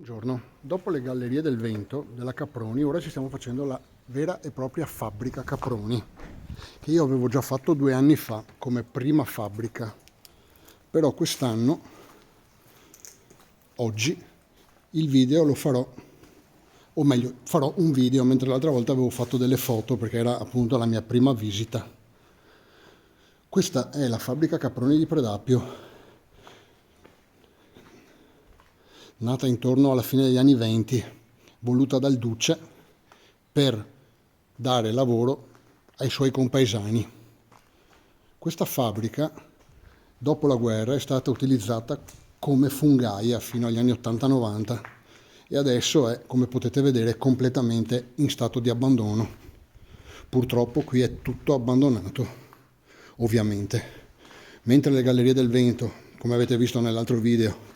Buongiorno, dopo le Gallerie del Vento della Caproni, ora ci stiamo facendo la vera e propria fabbrica Caproni, che io avevo già fatto 2 anni fa come prima fabbrica, però quest'anno, oggi, il video lo farò, o meglio, farò un video, mentre l'altra volta avevo fatto delle foto perché era appunto la mia prima visita. Questa è la fabbrica Caproni di Predapio, nata intorno alla fine degli anni 20, voluta dal Duce per dare lavoro ai suoi compaesani. Questa fabbrica, dopo la guerra, è stata utilizzata come fungaia fino agli anni 80-90 e adesso è, come potete vedere, completamente in stato di abbandono. Purtroppo qui è tutto abbandonato, ovviamente. Mentre le Gallerie del Vento, come avete visto nell'altro video,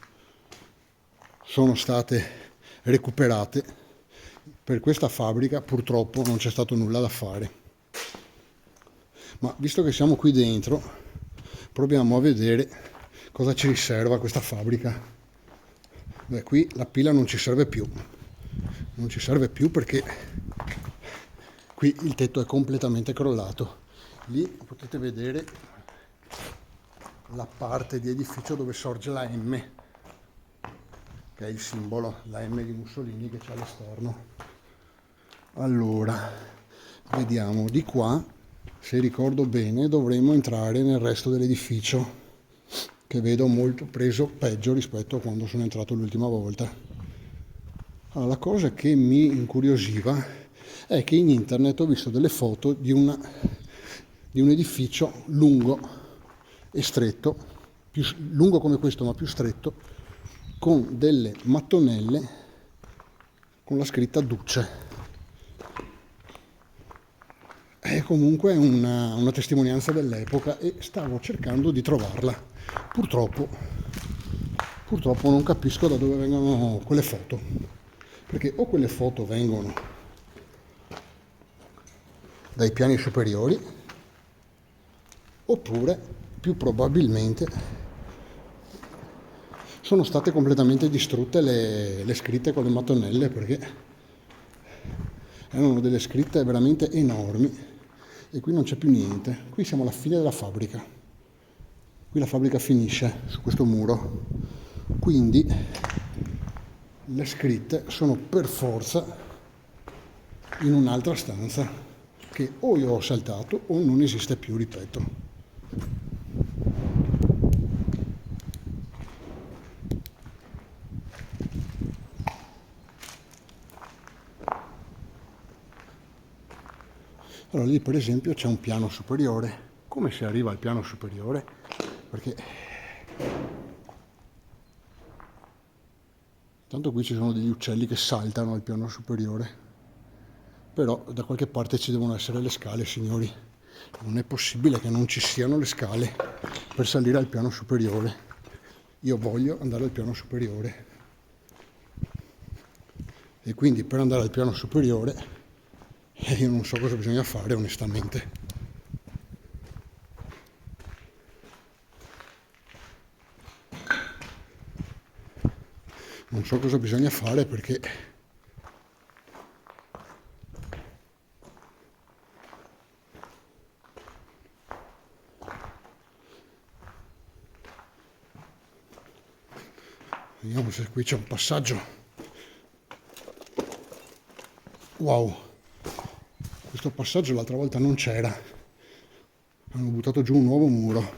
sono state recuperate, per questa fabbrica purtroppo non c'è stato nulla da fare. Ma visto che siamo qui dentro, proviamo a vedere cosa ci riserva questa fabbrica. Beh, qui la pila non ci serve più perché qui il tetto è completamente crollato. Lì potete vedere la parte di edificio dove sorge la M, che è il simbolo, la M di Mussolini che c'è all'esterno. Allora, vediamo di qua, se ricordo bene, dovremmo entrare nel resto dell'edificio, che vedo molto preso peggio rispetto a quando sono entrato l'ultima volta. Allora, la cosa che mi incuriosiva è che in internet ho visto delle foto di un edificio lungo e stretto, più lungo come questo ma più stretto, con delle mattonelle con la scritta Duce. È comunque una testimonianza dell'epoca e stavo cercando di trovarla. Purtroppo non capisco da dove vengono quelle foto, perché o quelle foto vengono dai piani superiori oppure più probabilmente sono state completamente distrutte le scritte con le mattonelle, perché erano delle scritte veramente enormi e qui non c'è più niente. Qui siamo alla fine della fabbrica, qui la fabbrica finisce su questo muro, quindi le scritte sono per forza in un'altra stanza che o io ho saltato o non esiste più, ripeto. Allora lì per esempio c'è un piano superiore. Come si arriva al piano superiore? Perché tanto qui ci sono degli uccelli che saltano al piano superiore, però da qualche parte ci devono essere le scale, signori. Non è possibile che non ci siano le scale per salire al piano superiore. Io voglio andare al piano superiore e quindi per andare al piano superiore io non so cosa bisogna fare, onestamente. Non so cosa bisogna fare perché vediamo se qui c'è un passaggio. Wow, questo passaggio l'altra volta non c'era, hanno buttato giù un nuovo muro,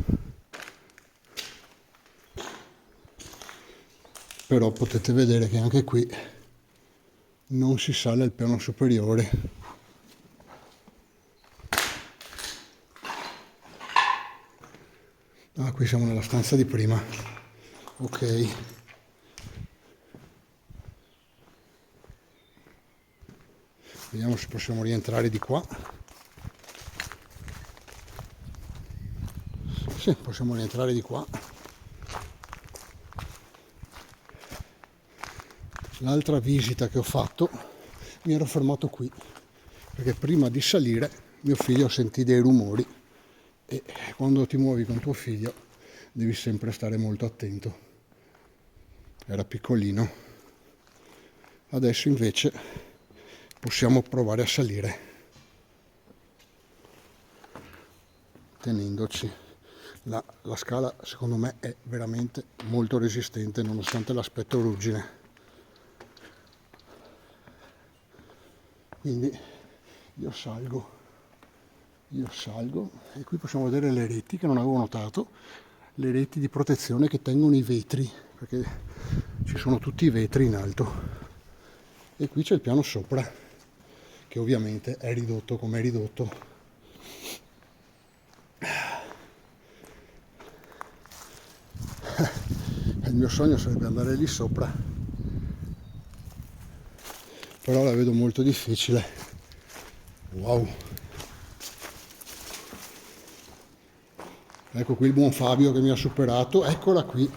però potete vedere che anche qui non si sale al piano superiore. Ah, qui siamo nella stanza di prima, ok. Vediamo se possiamo rientrare di qua. Sì, possiamo rientrare di qua. L'altra visita che ho fatto mi ero fermato qui, perché prima di salire mio figlio sentì dei rumori e quando ti muovi con tuo figlio devi sempre stare molto attento. Era piccolino. Adesso invece possiamo provare a salire, tenendoci. La scala secondo me è veramente molto resistente nonostante l'aspetto ruggine. Quindi io salgo e qui possiamo vedere le reti che non avevo notato, le reti di protezione che tengono i vetri, perché ci sono tutti i vetri in alto. E qui c'è il piano sopra, che ovviamente è ridotto come è ridotto. Il mio sogno sarebbe andare lì sopra, però la vedo molto difficile. Wow! Ecco qui il buon Fabio che mi ha superato, eccola qui.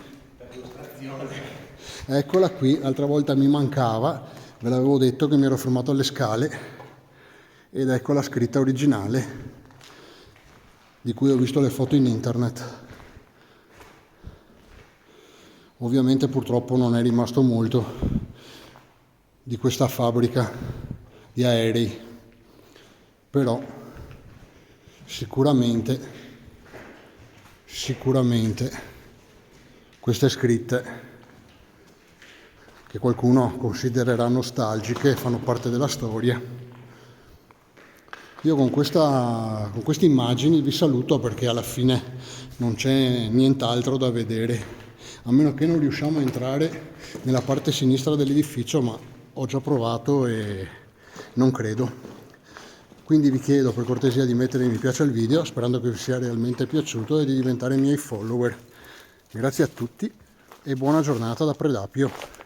Eccola qui, l'altra volta mi mancava, ve l'avevo detto che mi ero fermato alle scale ed ecco la scritta originale di cui ho visto le foto in internet. Ovviamente purtroppo non è rimasto molto di questa fabbrica di aerei, però sicuramente queste scritte, che qualcuno considererà nostalgiche, fanno parte della storia. Io con queste immagini vi saluto, perché alla fine non c'è nient'altro da vedere, a meno che non riusciamo a entrare nella parte sinistra dell'edificio, ma ho già provato e non credo. Quindi vi chiedo per cortesia di mettere mi piace al video, sperando che vi sia realmente piaciuto, e di diventare miei follower. Grazie a tutti e buona giornata da Predapio.